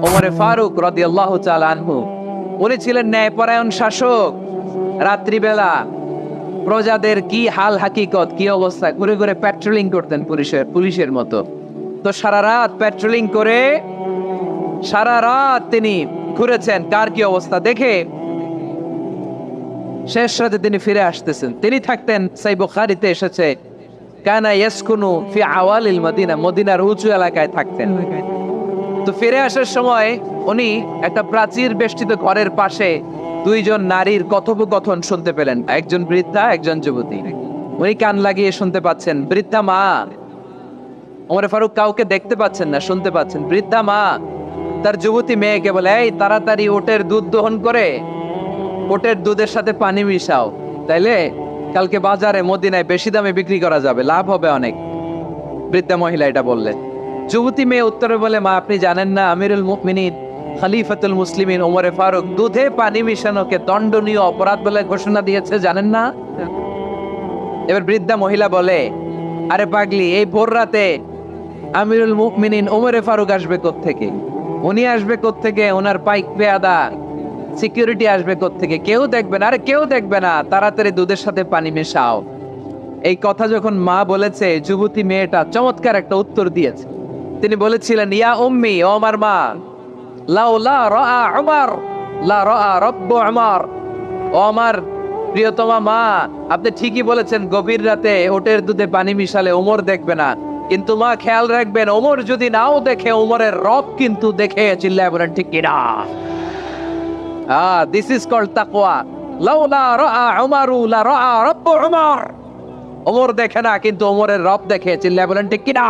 ওমরে ফারুক রাদিয়াল্লাহু তাআলা আনহু, উনি ছিলেন ন্যায়পরায়ণ শাসক। রাত্রিবেলা প্রজাদের কি হাল হাকিকত, কি অবস্থা, ঘুরে ঘুরে প্যাট্রোলিং করতেন পুলিশের মতো। তো সারা রাত প্যাট্রোলিং করে সারা রাত তিনি ঘুরেছেন কার কি অবস্থা দেখে। শেষ রাতে তিনি ফিরে আসতেছেন। তিনি থাকতেন, সাই বুখারীতে এসেছে, কানা ইয়াসকুনু ফি আওয়ালিল মদিনা, মদিনার উঁচু এলাকায় থাকতেন। তো ফিরে আসার সময় উনি একটা প্রাচীর বেষ্টিত ঘরের পাশে দুইজন নারীর কথোপকথন শুনতে পেলেন, একজন বৃদ্ধা, একজন যুবতী। উনি কান লাগিয়ে শুনতে পাচ্ছেন। বৃদ্ধা মা, ওমর ফারুক কাউকে দেখতে পাচ্ছেন না, শুনতে পাচ্ছেন। বৃদ্ধা মা তার যুবতী মেয়েকে বলে, এই তাড়াতাড়ি ওটের দুধ দহন করে ওটের দুধের সাথে পানি মিশাও, তাইলে কালকে বাজারে মদিনায় বেশি দামে বিক্রি করা যাবে, লাভ হবে অনেক। বৃদ্ধা মহিলা এটা বললেন। যুবতী মেয়ে উত্তরে বলে, মা আপনি জানেন না আমিরুল মুমিনিন খলিফাতুল মুসলিমিন ওমরে ফারুক দুধে পানি মিশানোকে দণ্ডনীয় অপরাধ বলে ঘোষণা দিয়েছে, জানেন না? এবার বৃদ্ধা মহিলা বলে, আরে পাগলি, এই ভোর রাতে আমিরুল মুমিনিন ওমরে ফারুক আসবে কোত্থেকে? উনি আসবে কোত্থেকে? ওনার পাইক পেয়াদা সিকিউরিটি আসবে কোত্থেকে? কেউ দেখবে না। আরে কেউ দেখবে না, তাড়াতাড়ি দুধের সাথে পানি মেশাও। এই কথা যখন মা বলেছে, যুবতী মেয়েটা চমৎকার একটা উত্তর দিয়েছে। তিনি বলেছিলেন, ইয়া উম্মি, ও আমার মা, লাউলা রাআ উমর লা রাআ রব্বু উমর। ও আমার প্রিয়তমা মা, আপনি ঠিকই বলেছেন, গভীর রাতে ওটের দুধে পানি মিশালে ওমর দেখবে না, কিন্তু মা খেয়াল রাখবেন, ওমর যদি নাও দেখে, ওমরের রব কিন্তু দেখে। চিল্লায় বলেন ঠিক কিনা? দিস ইজ কল্ড তাকওয়া। লাউলা রাআ উমরু লা রাআ রব্বু উমর। ওমর দেখে না, কিন্তু ওমরের রব দেখে। চিল্লায় বলেন ঠিক কিনা?